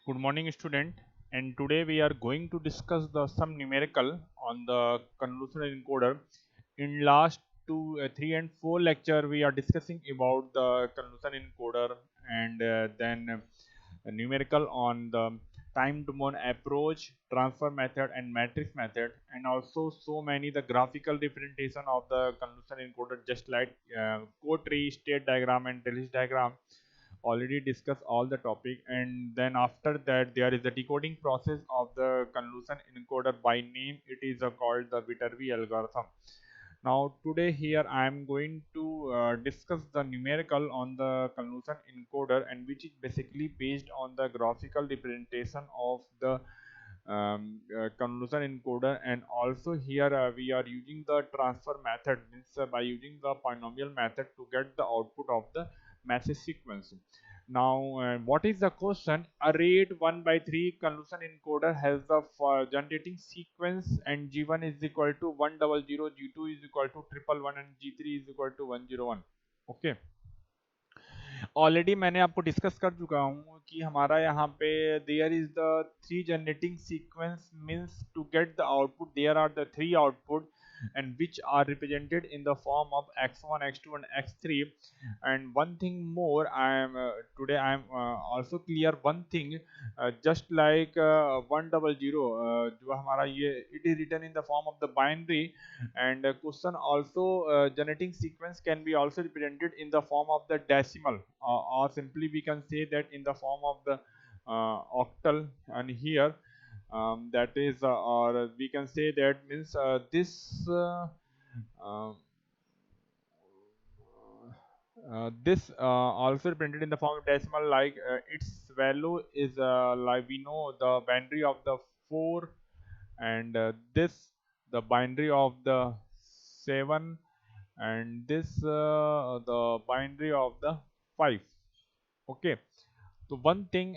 Good morning, student. And today we are going to discuss some numerical on the convolutional encoder. In last two, three, and four lecture, we are discussing about the convolutional encoder and then numerical on the time domain approach, transfer method, and matrix method, and also so many the graphical representation of the convolutional encoder, just like code tree, state diagram, and trellis diagram already discussed all the topic. And then after that there is the decoding process of the convolution encoder. By name it is called the Viterbi algorithm. Now today here I am going to discuss the numerical on the convolution encoder, and which is basically based on the graphical representation of the convolution encoder. And also here we are using the transfer method, means by using the polynomial method to get the output of the message sequence. Now what is the question? A rate 1 by 3 convolution encoder has the generating sequence, and g1 is equal to 100, g2 is equal to 111, and g3 is equal to 101. Okay, already मैंने आपको discuss कर चुका हूँ कि हमारा यहाँ पे there is the three generating sequence, means to get the output there are the three output and which are represented in the form of x1, x2, and x3. And one thing more, I am today I am also clear one thing, just like 100, जो हमारा ये it is written in the form of the binary. And question also, generating sequence can be also represented in the form of the decimal, or simply we can say that in the form of the octal. And here that is or we can say that means uh, this also printed in the form of decimal, like its value is like we know the binary of the 4, and this the binary of the 7, and this the binary of the 5. Okay, तो one thing,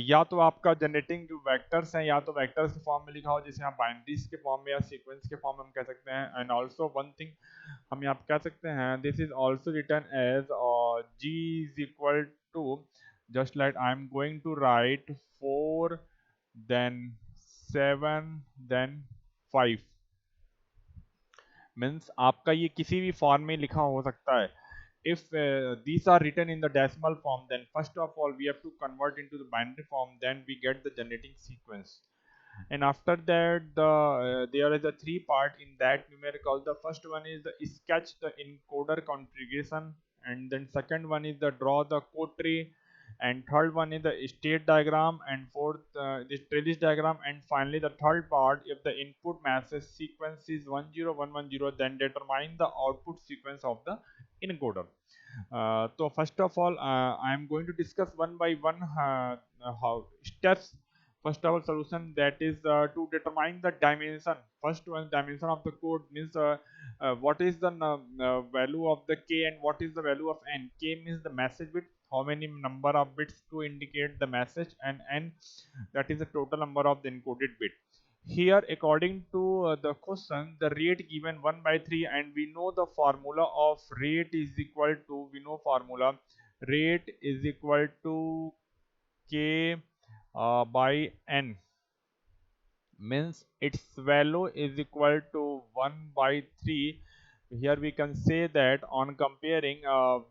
या तो आपका generating जो vectors हैं या तो vectors के form में लिखा हो, जिसे हम बाइनरीज के फॉर्म में या सीक्वेंस के फॉर्म में हम कह सकते हैं. एंड ऑल्सो वन थिंग हम यहाँ पे कह सकते हैं, this is also return as G is equal to, just like I am going to write 4 then 7 then 5. Means आपका ये किसी भी फॉर्म में लिखा हो सकता है. If these are written in the decimal form, then first of all we have to convert into the binary form, then we get the generating sequence. And after that there is a three part in that numerical. The first one is the sketch the encoder configuration, and then second one is the draw the code tree, and third one is the state diagram, and fourth the trellis diagram, and finally the third part, if the input message sequence is 10110, then determine the output sequence of the encoder. So first of all I am going to discuss one by one how steps. First of all, solution, that is to determine the dimension. First one, dimension of the code, means what is the value of the k and what is the value of n. K means the message bit, how many number of bits to indicate the message, and n, that is the total number of the encoded bit. Here according to the question, the rate given 1 by 3, and we know the formula of rate is equal to, we know formula, rate is equal to k by n, means its value is equal to 1 by 3. Here we can say that on comparing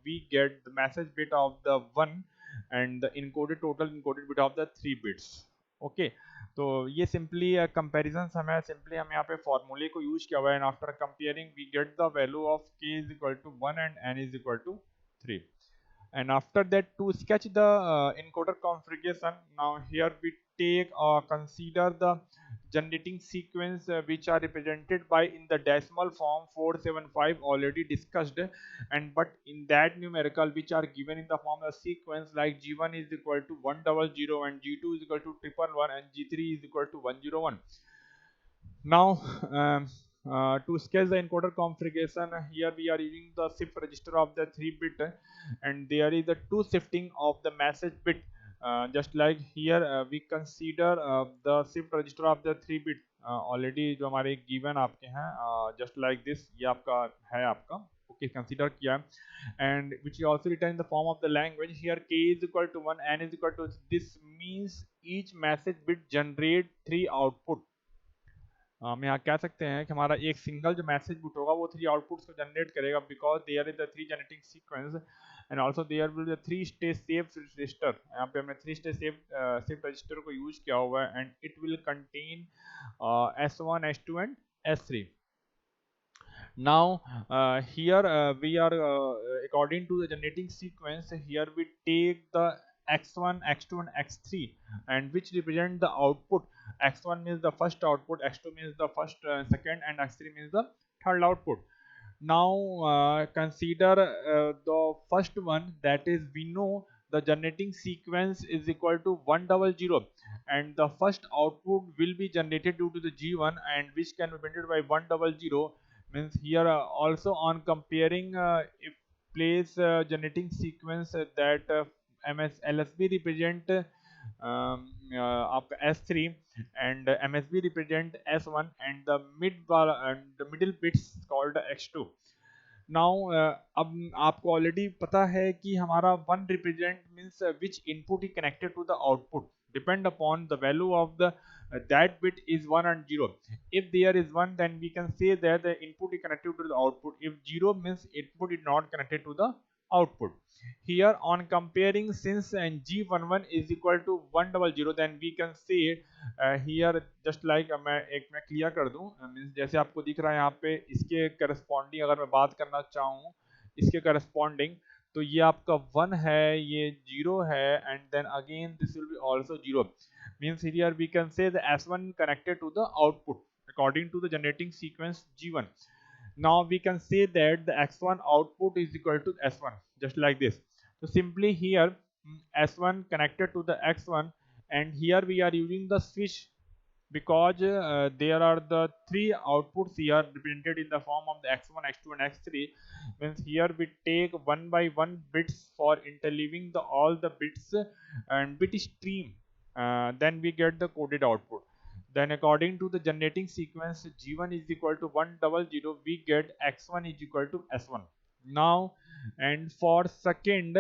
we get the message bit of the 1 and the encoded total encoded bit of the 3 bits. Okay, तो ये simply comparison हमें simply हम यहाँ पे फॉर्मूले को use किया हुआ है. And after comparing we get the value of k is equal to 1 and n is equal to 3. And after that, to sketch the encoder configuration, now here we take consider the generating sequence which are represented by in the decimal form 475 already discussed. And but in that numerical which are given in the form of sequence, like g1 is equal to 100, and g2 is equal to 111, and g3 is equal to 101. Now to sketch the encoder configuration, here we are using the shift register of the 3-bit, and there is the two shifting of the message bit. Just like here we consider the shift register of the 3-bit already जो हमारे given आपके हैं, just like this, ये आपका है आपका. Consider किया, and which is also written in the form of the language. Here k is equal to 1, n is equal to, this means each message bit generate 3 output. हम यहाँ कह सकते हैं कि हमारा एक सिंगल जो मैसेज बिट होगा वो 3 आउटपुट्स को जनरेट करेगा, because there is the 3 generating sequence, and also there will be 3 stage save register. यहाँ पे हमने 3 स्टेज सेव रजिस्टर को यूज किया हुआ है, and it will contain S1, S2 and S3. Now here we are according to the generating sequence, here we take the x1, x2 and x3, and which represent the output. X1 means the first output, x2 means the first second, and x3 means the third output. Now consider the first one, that is, we know the generating sequence is equal to 100, and the first output will be generated due to the G1, and which can be printed by 100. Means here also on comparing, if place generating sequence that LSB represent of S3, and MSB represent S1, and the middle bits called X2. Now अब आपको already पता है कि हमारा one represent means which input is connected to the output depend upon the value of the that bit is 1 and 0. If there is 1, then we can say that the input is connected to the output. If 0 means input is not connected to the output. Here on comparing, since and G11 is equal to 100, then we can say here just like मैं clear कर दूं, means जैसे आपको दिख रहा है यहाँ पे, इसके करस्पॉन्डिंग अगर मैं बात करना चाहूँ इसके करस्पॉन्डिंग, तो ये आपका 1 है, ये 0 है, and then again this will be also 0. Means here we can say the S1 connected to the output according to the generating sequence G1. Now we can say that the X1 output is equal to S1, just like this. So simply here S1 connected to the X1, and here we are using the switch because there are the 3 outputs here represented in the form of the X1, X2 and X3. Means here we take one by one bits for interleaving the all the bits and bit stream, then we get the coded output. Then according to the generating sequence G1 is equal to 100, we get X1 is equal to S1. Now and for second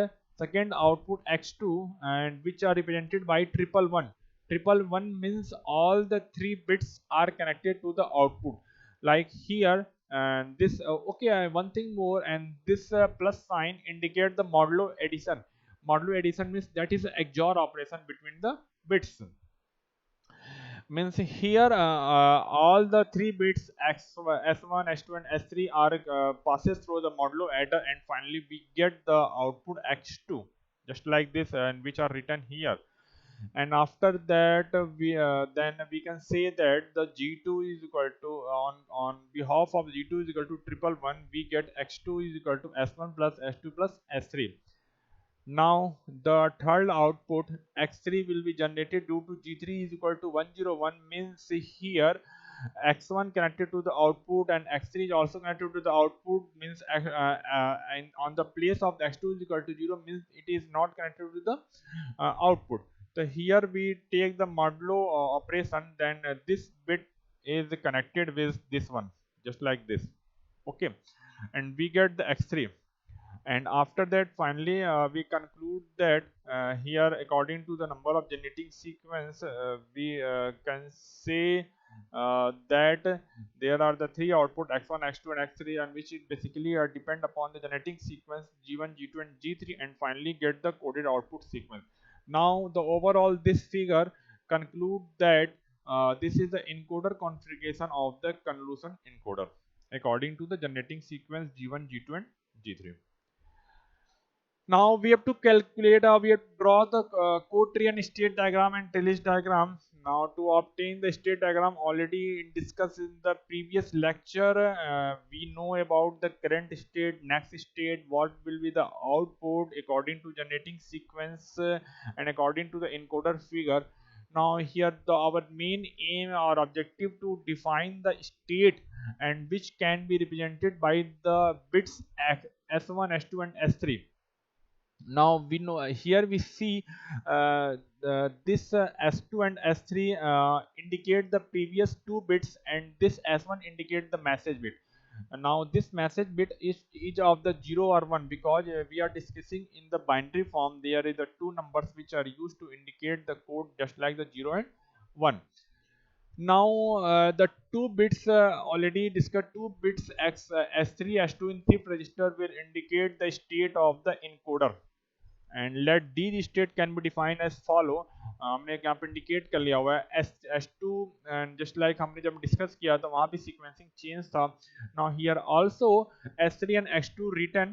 output X2, and which are represented by 111. 111 means all the 3 bits are connected to the output, like here. And this okay, one thing more, and this plus sign indicate the modulo addition. Modulo addition means that is XOR operation between the bits. Means here all the 3 bits S1, S2 and S3 are passes through the modulo adder, and finally we get the output X2, just like this, and which are written here. And after that we then we can say that the G2 is equal to, on behalf of G2 is equal to 111, we get X2 is equal to S1 plus S2 plus S3. Now the third output X3 will be generated due to G3 is equal to 101. Means here X1 connected to the output and X3 is also connected to the output, means and on the place of X2 is equal to 0 means it is not connected to the output. So here we take the modulo operation, then this bit is connected with this one, just like this. Okay, and we get the X3. And after that finally we conclude that here according to the number of generating sequence we can say that there are the 3 output X1, X2 and X3, and which is basically depend upon the generating sequence G1, G2 and G3, and finally get the coded output sequence. Now the overall this figure conclude that this is the encoder configuration of the convolution encoder according to the generating sequence G1, G2 and G3. Now we have to calculate, we have to draw the code tree and state diagram and trellis diagram. Now to obtain the state diagram, already discussed in the previous lecture, we know about the current state, next state, what will be the output according to generating sequence and according to the encoder figure. Now here our main aim or objective to define the state, and which can be represented by the bits S1, S2 and S3. Now we know here we see this S2 and S3 indicate the previous 2 bits, and this S1 indicate the message bit. Now this message bit is each of the 0 or 1, because we are discussing in the binary form. There is the two numbers which are used to indicate the code, just like the 0 and 1. Now the two bits already discussed, two bits S3 S2 in shift register will indicate the state of the encoder, and let these state can be defined as follow. हमने यहाँ पे indicate कर लिया हुआ है S S two, and just like हमने जब discuss किया तो वहाँ पे सीक्वेंसिंग चेंज था. Now here also S3 and S2 written,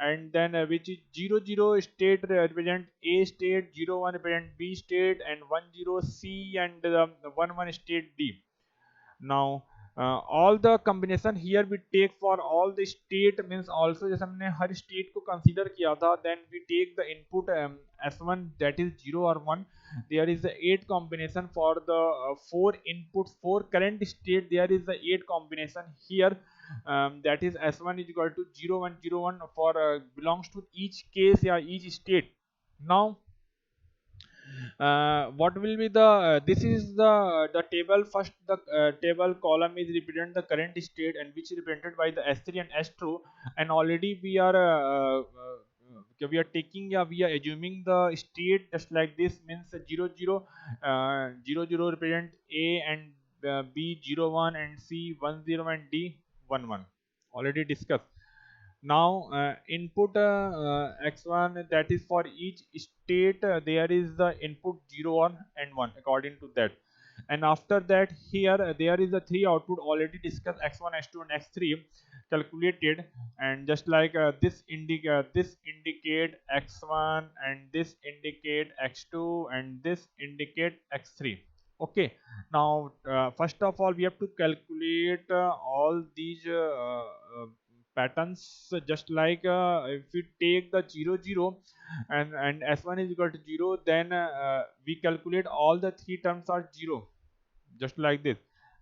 and then which is 00 state represent A state, 01 represent B state, and 10 C, and 11 state D. Now all the combination here we take for all the state, means also जैसे हमने हर state को consider किया था, then we take the input S1, that is 0 or 1. There is the 8 combination for the 4 inputs, 4 current state. There is the 8 combination here, that is S1 is equal to 0 1 0 1 for belongs to each case या each state. Now what will be the this is the table. First the table column is represent the current state, and which is represented by the S3 and S2, and already we are taking, yeah, we are assuming the state just like this, means 0 0 0 0 represent A, and B 0 1, and C 1 0, and D 1 1, already discussed. Now input x1, that is for each state there is the input 0 1 and 1 according to that. And after that here there is the three output already discussed, x1 x2 and x3 calculated, and just like this indicate x1, and this indicate x2, and this indicate x3. Okay, now first of all we have to calculate all these patterns, just like if we take the 0 0 and s1 is equal to 0, then we calculate all the three terms are 0, just like this.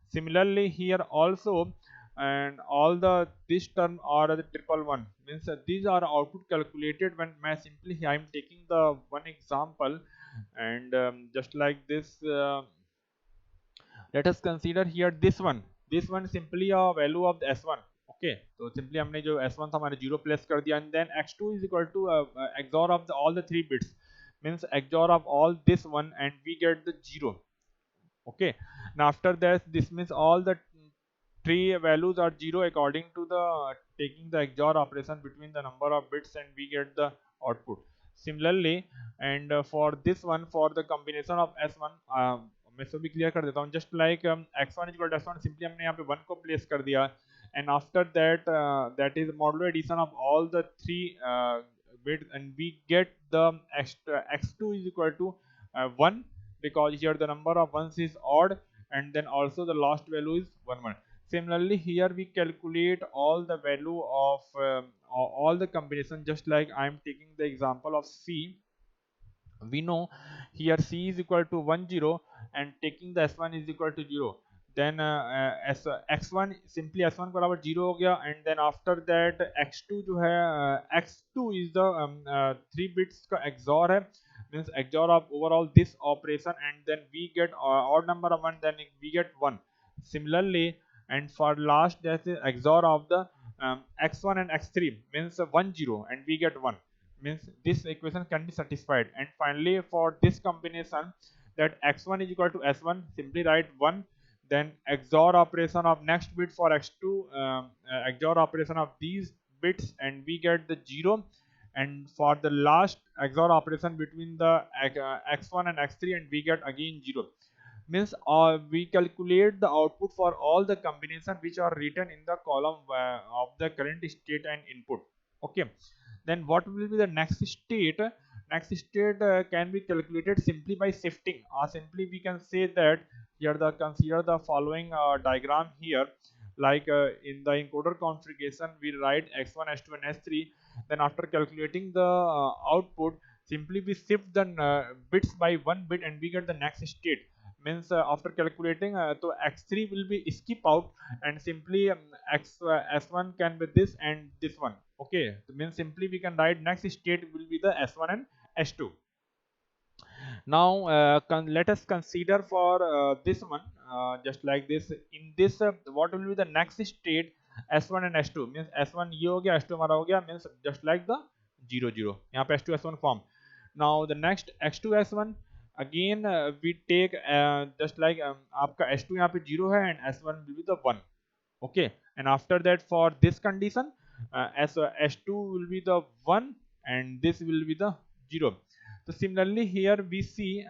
Similarly here also, and all the this term are the triple one, means these are output calculated when I simply I am taking the one example, and just like this let us consider here this one simply a value of the s1. Okay, so simply हमने जो s1 था हमारे 0 place कर दिया, and then x2 is equal to XOR of all the three bits, means XOR of all this one, and we get the 0. Okay, now after that this means all the three values are 0 according to the taking the XOR operation between the number of bits, and we get the output. Similarly, and for this one, for the combination of s1, मैं इसको भी clear कर देता हूँ, just like x1 equal to s1, simply हमने यहाँ पे 1 को प्लेस कर दिया, and after that that is modulo addition of all the three bits, and we get the x2 is equal to 1, because here the number of ones is odd, and then also the last value is 1 1. Similarly here we calculate all the value of all the combination, just like I am taking the example of C. We know here C is equal to 1 0, and taking the S1 is equal to 0, then x1 simply s1 बराबर 0 हो गया, and then after that x2 जो है x2 is the 3 bits का XOR है, means XOR of overall this operation, and then we get odd number of 1, then we get 1. Similarly, and for last that is XOR of the x1 and x3, means 1 0, and we get 1, means this equation can be satisfied. And finally for this combination, that x1 is equal to s1, simply write 1, then XOR operation of next bit for x2, XOR operation of these bits, and we get the 0. And for the last XOR operation between the x1 and x3, and we get again 0, means we calculate the output for all the combination which are written in the column of the current state and input. Okay, then what will be the next state? Next state can be calculated simply by shifting, or simply we can say that here the consider the following diagram here, like in the encoder configuration we write x1 s2 and s3, then after calculating the output, simply we shift the bits by one bit, and we get the next state, means after calculating so x3 will be skip out, and simply s1 can be this and this one. Okay, so means simply we can write next state will be the s1 and s2. Now let us consider for this one, just like this, in this what will be the next state, S1 and S2 means S1 ये हो गया, S2 हमारा हो गया, means just like the 0 0, यहाँ पे S2 S1 form. Now the next X2 S1 again we take just like आपका S2 यहाँ पे 0 है and S1 will be the 1. Okay, and after that for this condition S2 will be the 1 and this will be the 0. So similarly here we see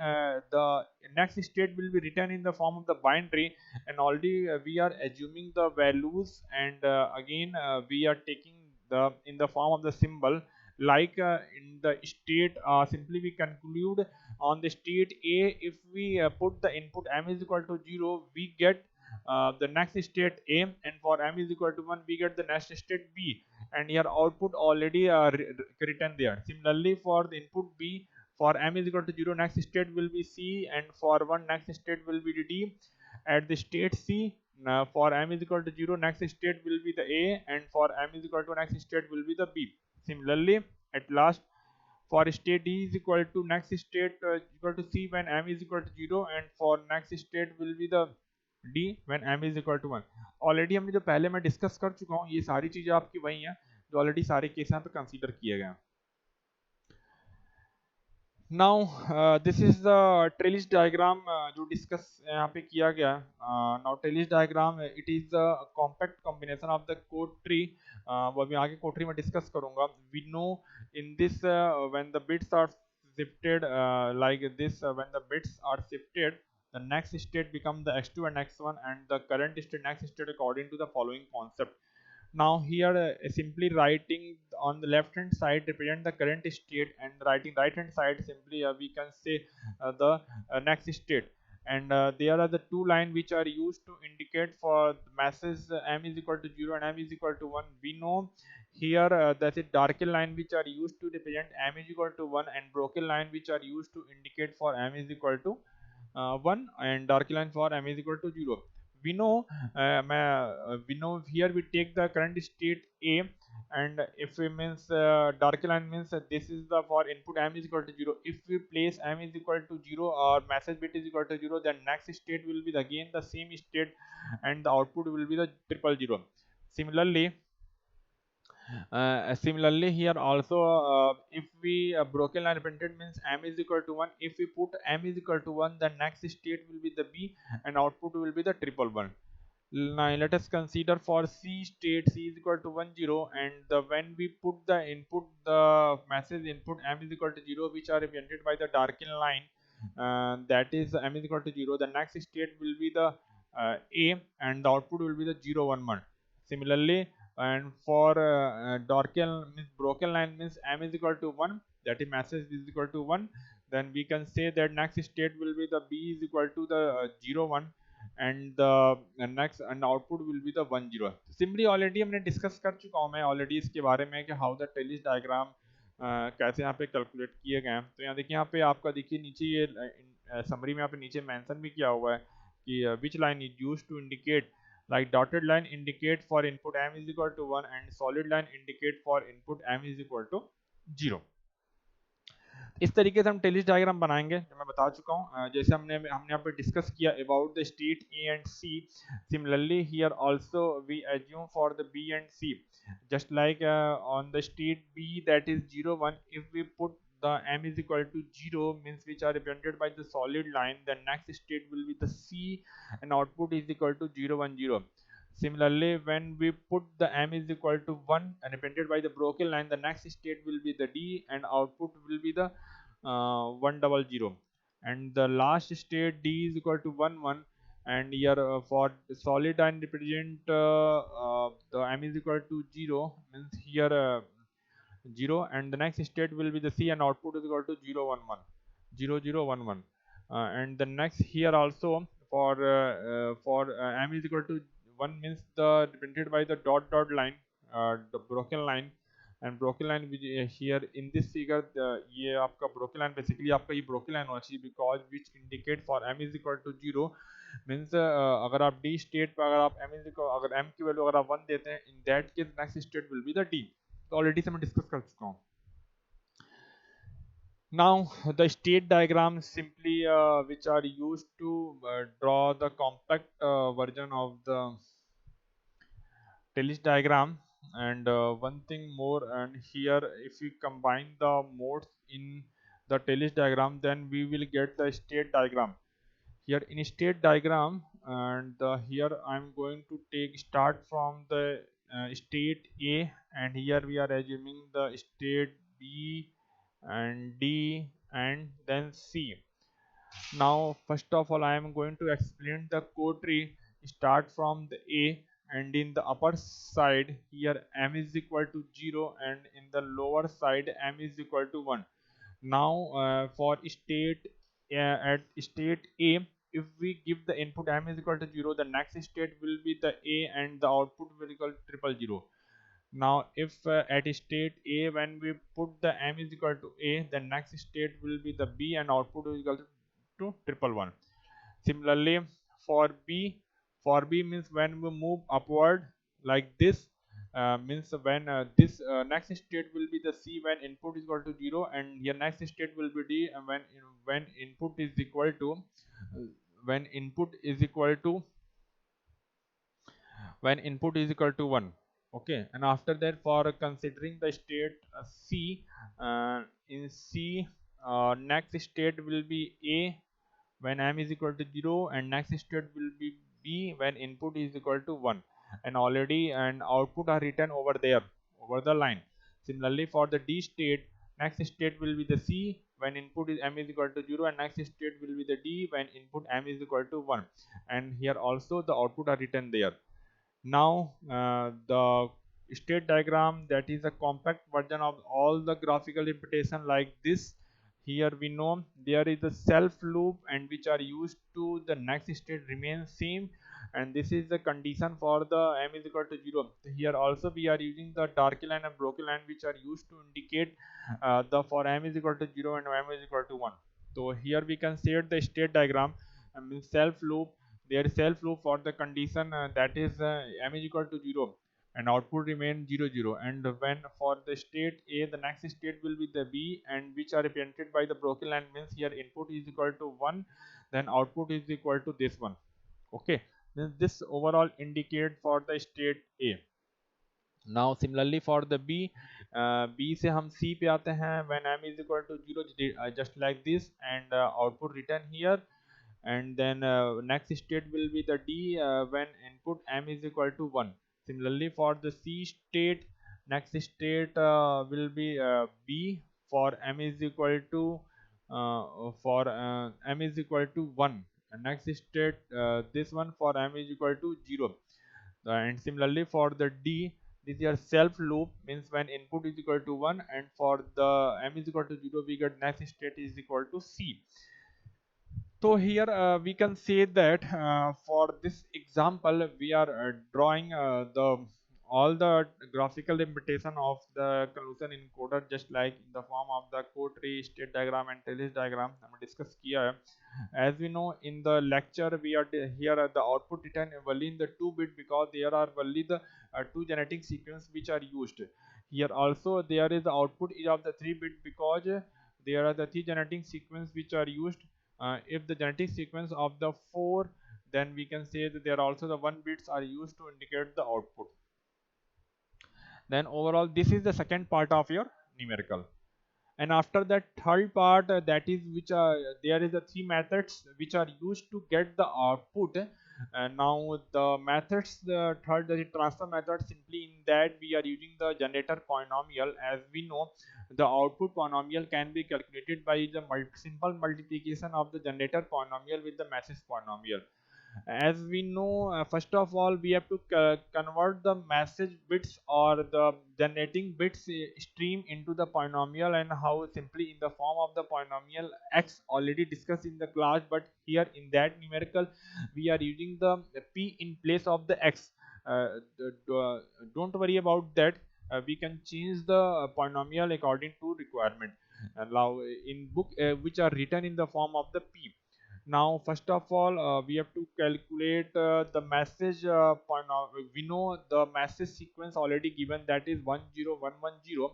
the next state will be written in the form of the binary, and already we are assuming the values, and again we are taking the in the form of the symbol, like in the state simply we conclude on the state A. If we put the input m is equal to 0, we get the next state A, and for m is equal to 1 we get the next state B, and your output already written there. Similarly for the input B, for m is equal to 0 next state will be C, and for 1 next state will be D. At the state C, for m is equal to 0 next state will be the A, and for m is equal to next state will be the B. Similarly at last for state D is equal to next state equal to C when m is equal to 0, and for next state will be the D when m is equal to 1. Already हमने जो पहले मैं discuss कर चुका हूँ, ये सारी चीज़ें आपकी वही हैं जो ऑलरेडी सारे केस यहाँ पे कंसीडर किए गए हैं. Now this is the trellis diagram जो डिस्कस यहाँ पे किया गया. Now trellis diagram it is the compact combination of the code tree. वो अभी आगे कोड ट्री में डिस्कस करूंगा. We know in this when the bits are shifted like this, when the bits are shifted, the next state become the x2 and x1, and the current state next state according to the following concept. Now here simply writing on the left hand side represent the current state, and writing right hand side simply we can say the next state, and there are the two lines which are used to indicate for the message m is equal to 0 and m is equal to 1. We know here that is darker line which are used to represent m is equal to 1, and broken line which are used to indicate for m is equal to 1, and dark line for m is equal to 0. We know we know here we take the current state A, and if we means dark line means this is the for input m is equal to 0. If we place m is equal to 0 or message bit is equal to 0, then next state will be again the same state, and the output will be the 000. Similarly, similarly here also if we broken line printed means m is equal to 1. If we put m is equal to 1, the next state will be the B, and output will be the 111. Now let us consider for C state C is equal to 10, and when we put the input the message input m is equal to 0 which are represented by the darkened line, that is m is equal to 0, the next state will be the A, and the output will be the 011. Similarly, and for darkened means broken line means m is equal to 1, that is message is equal to 1, then we can say that next state will be the B is equal to the 01, and the next and output will be the 10. Simply already हमने discuss कर चुका हूँ मैं already इसके बारे में कि how the trellis diagram कैसे यहाँ पे कैलकुलेट किए गए हैं. तो यहाँ देखिए, यहाँ पे आपका देखिए नीचे ये समरी में यहाँ पे नीचे मेंशन भी किया हुआ है कि which line is used to indicate, like dotted line indicate for input m is equal to 1, and solid line indicate for input m is equal to 0. इस तरीके से हम टेलिस डायग्राम बनाएंगे जो मैं बता चुका हूँ. जैसे हमने यहाँ पे डिस्कस किया about the state A and C. Similarly here also we assume for the B and C, just like on the state B, that is 0 1, if we put the m is equal to 0 means which are represented by the solid line, the next state will be the C, and output is equal to 0 1 0. Similarly, when we put the m is equal to 1 and represented by the broken line, the next state will be the D, and output will be the 100. And the last state D is equal to 1 1, and here for solid line represent the m is equal to 0 means here 0, and the next state will be the C, and output is equal to 0 1 1 0 0 1 1. And the next here also for m is equal to 1 means the represented by the dot dot line, the broken line, and broken line which here in this figure ये आपका broken line basically आपका ये broken line होना चाहिए, because which indicate for m is equal to 0 means अगर आप D state पर अगर आप m is equal अगर m की वैल्यू अगर आप 1 देते हैं, in that case next state will be the D. तो ऑलरेडी से मैं डिस्कस कर चुका हूँ. Now the state diagrams simply which are used to draw the compact version of the Taylor's diagram. And one thing more, and here if we combine the modes in the Taylor's diagram, then we will get the state diagram. Here in state diagram, and here I'm going to take start from the state A, and here we are assuming the state B and D and then C. Now first of all I am going to explain the code tree. Start from the A, and in the upper side here m is equal to 0, and in the lower side m is equal to 1. Now for state at state A, if we give the input m is equal to 0, the next state will be the A and the output will equal triple 0. Now if at state A, when we put the m is equal to A, the next state will be the B and output is equal to triple 1. Similarly for B, means when we move upward like this, means when this next state will be the C when input is equal to 0, and your next state will be D and when input is equal to uh, when input is equal to 1. Okay, and after that for considering the state C, in C, next state will be A when m is equal to 0, and next state will be B when input is equal to 1, and already and output are written over there over the line. Similarly for the D state, next state will be the C when input is m is equal to 0, and next state will be the D when input m is equal to 1, and here also the output are written there. Now the state diagram, that is a compact version of all the graphical representation like this. Here we know there is a self loop and which are used to the next state remains same, and this is the condition for the m is equal to 0. Here also we are using the dark line and broken line which are used to indicate the for m is equal to 0 and m is equal to 1. So here we can see the state diagram, self loop. There is self loop for the condition that is m is equal to 0 and output remain 0 0, and when for the state A, the next state will be the B, and which are represented by the broken line, means here input is equal to 1, then output is equal to this one. Okay, then this overall indicate for the state A. Now similarly for the B, B से हम C पे आते हैं when m is equal to 0, just like this, and output written here. And then next state will be the D when input m is equal to 1. Similarly for the C state, next state will be B for m is equal to m is equal to 1, and next state this one for m is equal to 0. And similarly for the D, this is your self loop, means when input is equal to 1, and for the m is equal to 0 we get next state is equal to C. So here we can say that for this example we are drawing the all the graphical representation of the convolution encoder just like in the form of the code tree, state diagram and Taylor's diagram हमने discuss किया है. As we know in the lecture we are here the output written only in the 2-bit because there are only the 2 genetic sequence which are used. Here also there is the output is of the 3-bit because there are the 3 genetic sequence which are used. If the genetic sequence of the 4, then we can say that there are also the 1 bits are used to indicate the output. Then overall this is the second part of your numerical. And after that third part, that is which are there is the 3 methods which are used to get the output. And now the methods, the third the transfer method, simply in that we are using the generator polynomial. As we know the output polynomial can be calculated by the simple multiplication of the generator polynomial with the message polynomial. As we know, first of all we have to convert the message bits or the generating bits stream into the polynomial, and how simply in the form of the polynomial x already discussed in the class, but here in that numerical we are using the p in place of the x. Don't worry about that, we can change the polynomial according to requirement. Now in book which are written in the form of the p. Now first of all we have to calculate the message we know the message sequence already given, that is 10110.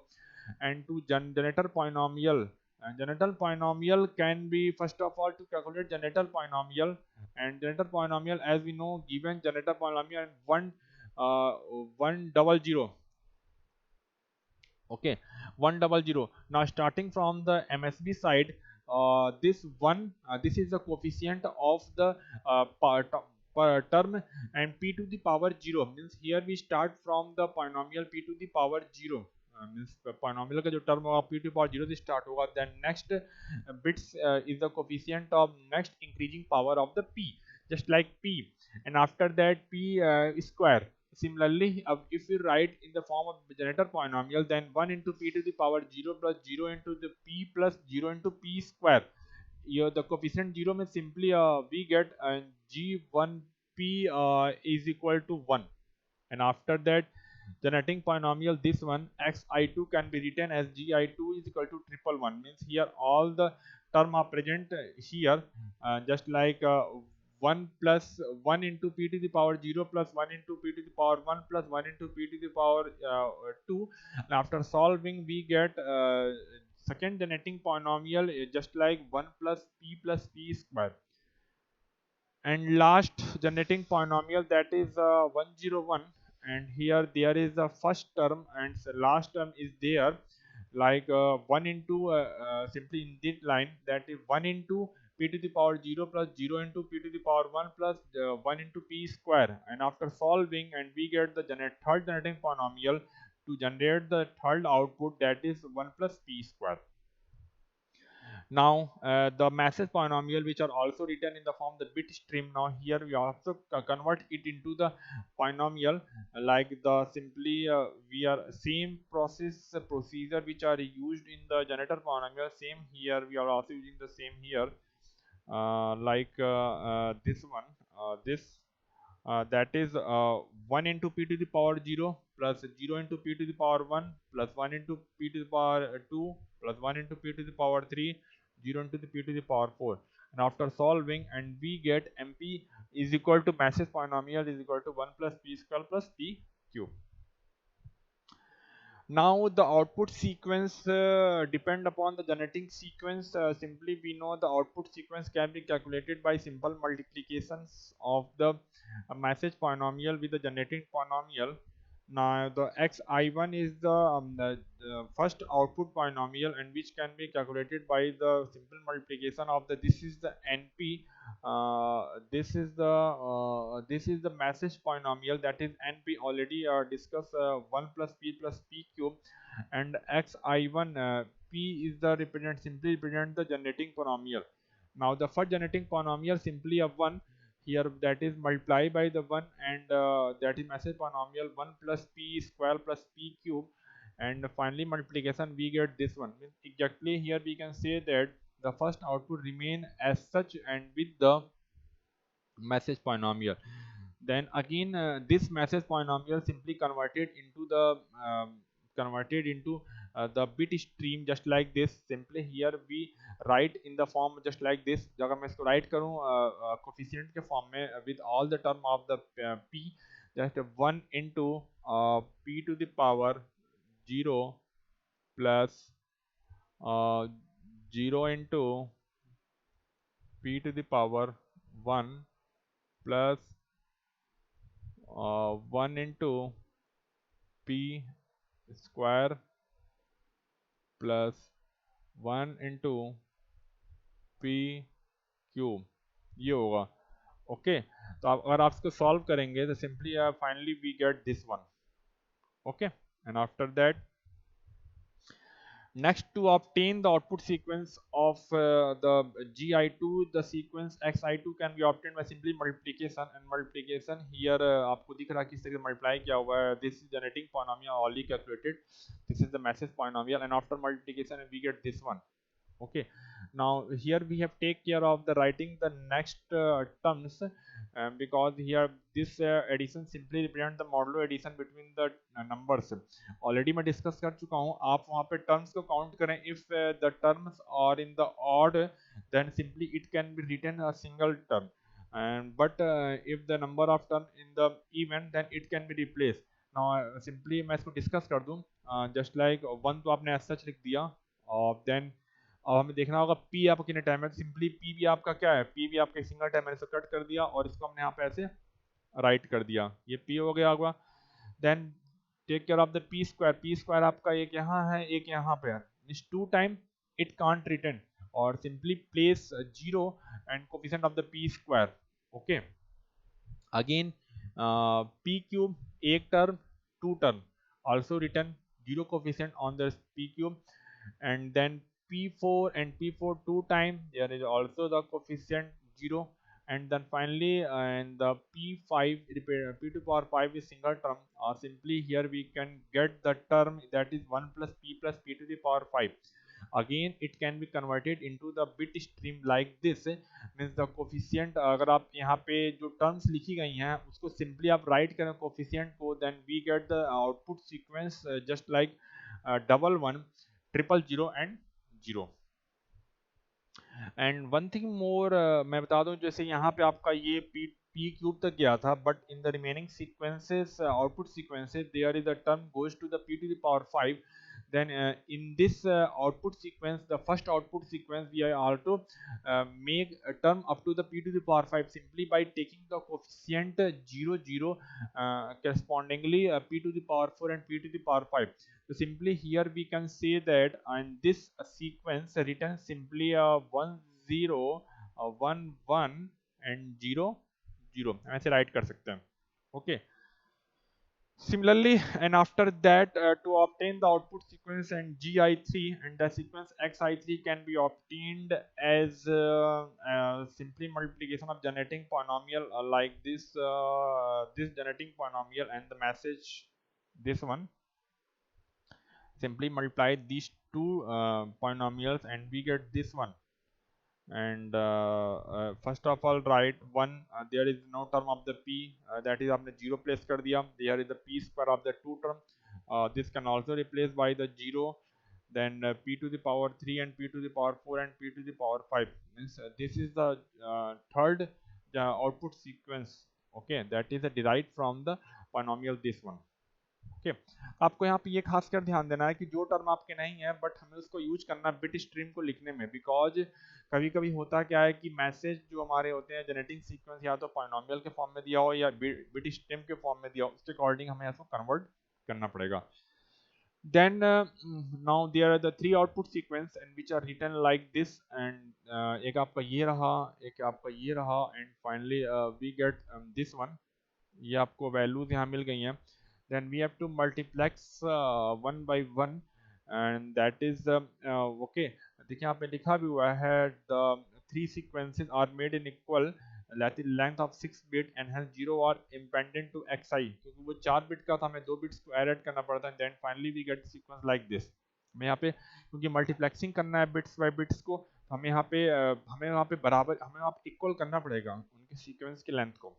And to generator polynomial, and generator polynomial can be first of all to calculate generator polynomial. And generator polynomial, as we know, given generator polynomial and one 100. Okay, 100. Now starting from the MSB side, this is the coefficient of the term, and p to the power 0 means here we start from the polynomial p to the power 0, means polynomial का जो term होगा p to the power 0 से start होगा, then next bits is the coefficient of next increasing power of the p, just like p, and after that p square. Similarly, if we write in the form of generator polynomial, then 1 into p to the power 0 plus 0 into the p plus 0 into p square. Here the coefficient 0 means simply we get g1p is equal to 1, and after that generating polynomial, this one xi2 can be written as gi2 is equal to 111, means here all the term are present here, just like 1 plus 1 into p to the power 0 plus 1 into p to the power 1 plus 1 into p to the power 2, and after solving we get second generating polynomial just like 1 plus p square, and last generating polynomial, that is 101, and here there is the first term and last term is there, like 1 into simply in this line, that is 1 into p to the power 0 plus 0 into p to the power 1 plus 1 into p square, and after solving and we get the third generating polynomial to generate the third output, that is 1 plus p square. Now the message polynomial which are also written in the form the bit stream, now here we also convert it into the polynomial, like the simply we are same procedure which are used in the generator polynomial, same here we are also using the same here, this one, this that is 1 into p to the power 0 plus 0 into p to the power 1 plus 1 into p to the power 2 plus 1 into p to the power 3, 0 into the p to the power 4, and after solving and we get mp is equal to message polynomial is equal to 1 plus p square plus p cube. Now the output sequence depend upon the generating sequence. Simply we know the output sequence can be calculated by simple multiplications of the message polynomial with the generating polynomial. Now the xi1 is the first output polynomial, and which can be calculated by the simple multiplication of the, this is the np, this is the message polynomial, that is np, already discussed 1 plus p cube, and xi1 p is the represent, simply represent the generating polynomial. Now the first generating polynomial simply a 1 here, that is multiplied by the 1, and that is message polynomial 1 plus p square plus p cube, and finally multiplication we get this one, means exactly here we can say that the first output remain as such and with the message polynomial. Then again this message polynomial simply converted into the bit stream, just like this. Simply here we write in the form just like this. अगर मैं इसको write करूँ coefficient के form में with all the term of the p, just 1 into p to the power 0 plus 0 into p to the power 1 plus 1 into p square plus 1 into p cube, ये होगा. Okay, तो आप अगर आप इसको सॉल्व करेंगे तो simply finally we get this one. Okay, and after that next to obtain the output sequence of the gi2, the sequence xi2 can be obtained by simply multiplication, and multiplication here आपको दिख रहा है किस तरह से multiply किया हुआ है. this is generating polynomial already calculated, this is the message polynomial, and after multiplication we get this one. Okay, now here we have take care of the writing the next terms, because here this addition simply represent the modulo addition between the numbers. Already मैं discuss कर चुका हूँ, आप वहाँ पे terms को count करें. If the terms are in the odd then simply it can be written a single term, and but if the number of term in the even then it can be replaced. now simply मैं इसको discuss कर दूँ. just like 1 तो आपने as such लिख दिया, और then अब हमें देखना होगा p आपका कितने टाइम है. सिंपली p भी आपका क्या है, p भी आपका सिंगल टाइम, मैंने इसको कट कर दिया और इसको हमने यहाँ पे ऐसे राइट कर दिया, ये p हो गया होगा। Then take care of the P square आपका एक यहाँ है एक यहाँ पे है, इस two time it can't return, और simply place zero and coefficient of the P square. Okay, again p cube एक term, two term, also written zero coefficient on the p cube, and then p4 and p4 two time there is also the coefficient 0, and then finally and the p5 p to power 5 is single term, or simply here we can get the term that is 1 plus p to the power 5. Again it can be converted into the bit stream like this, means the coefficient, अगर आप यहाँ पे जो terms लिखी गई हैं उसको simply आप राइट करें कोफिशिएंट को, then we get the output sequence just like double one triple zero and zero. And one thing more मैं बता दूं, जैसे यहाँ पे आपका ये पी क्यूब तक गया था, but in the remaining sequences output sequences there is a term goes to the P to the power 5, then in this output sequence, the first output sequence we are also make a term up to the p to the power 5 simply by taking the coefficient 0 0 correspondingly p to the power 4 and p to the power 5. So simply here we can say that in this sequence written simply 1 0 1 1 and 0 0 ऐसे right कर सकते हैं। Okay, similarly, and after that to obtain the output sequence and gi3, and the sequence xi3 can be obtained as simply multiplication of generating polynomial like this generating polynomial and the message this one, simply multiply these two polynomials and we get this one. And first of all write one, there is no term of the p, that is आपने zero place कर दिया, there is the p square of the two term, this can also replace by the zero, then p to the power 3 and p to the power 4 and p to the power 5 means this is the third output sequence, okay, that is derived from the polynomial this one। Okay, आपको यहाँ पे ये खास कर ध्यान देना है कि जो टर्म आपके नहीं है बट हमें उसको यूज करना है बिट स्ट्रीम को लिखने में, बिकॉज कभी कभी होता क्या है कि मैसेज जो हमारे होते हैं जनरेटिंग सीक्वेंस या तो पॉलिनोमियल के फॉर्म में दिया हो या बिट स्ट्रीम के फॉर्म में दिया हो, उसके अकॉर्डिंग हमें इसको कन्वर्ट करना पड़ेगा। then now there are the three output sequence and which are written like this, and एक आपका ये रहा, एक आपका ये रहा, and finally we get this one, ये आपको वैल्यूज यहाँ मिल गई हैं। then we have to multiplex one by one, and that is okay, देखिए यहाँ पे लिखा भी हुआ है the three sequences are made in equal length of 6 bit and hence 0 are impendent to xi, क्योंकि वो 4 बिट का था हमें 2 बिट्स को ऐड करना पड़ता है, then finally we get sequence like this। मैं यहाँ पे क्योंकि मल्टीप्लेक्सिंग करना है बिट्स बाय बिट्स को, हमें यहाँ पे बराबर हमें यहाँ पे इक्वल करना पड़ेगा उनके सीक्वेंस की लेंथ को।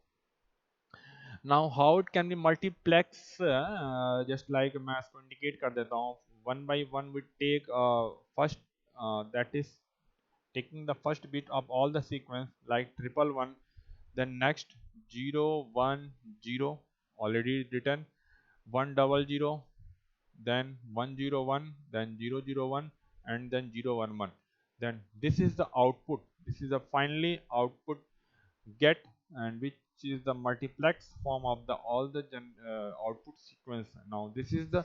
now how it can be multiplex, just like मैं इसको indicate कर देता हूँ, one by one we take first that is taking the first bit of all the sequence like triple one, then next 0 1 0 already written, 1 double 0, then 1 0 1, then 0 0 1, and then 0 1 1, then this is the output, this is the finally output get, and which is the multiplex form of the all the output sequence। now this is the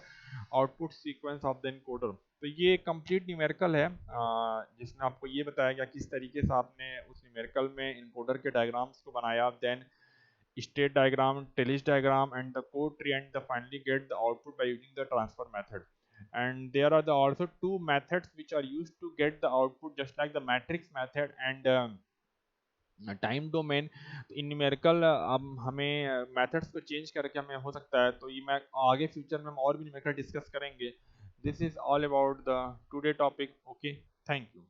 output sequence of the encoder। तो ये complete numerical है जिसमें आपको ये बताया गया किस तरीके से आपने उस न्यूमेरिकल में इनकोडर के डायग्राम्स को बनाया, then state diagram, Taylor's diagram, and the code tree, and the finally get the output by using the transfer method। and there are the also two methods which are used to get the output, just like the matrix method and time domain. In numerical अब हमें methods को change करके हमें हो सकता है, तो ये मैं आगे फ्यूचर में हम और भी न्यूमेरिकल डिस्कस करेंगे। This is all about the today topic. Okay, thank you.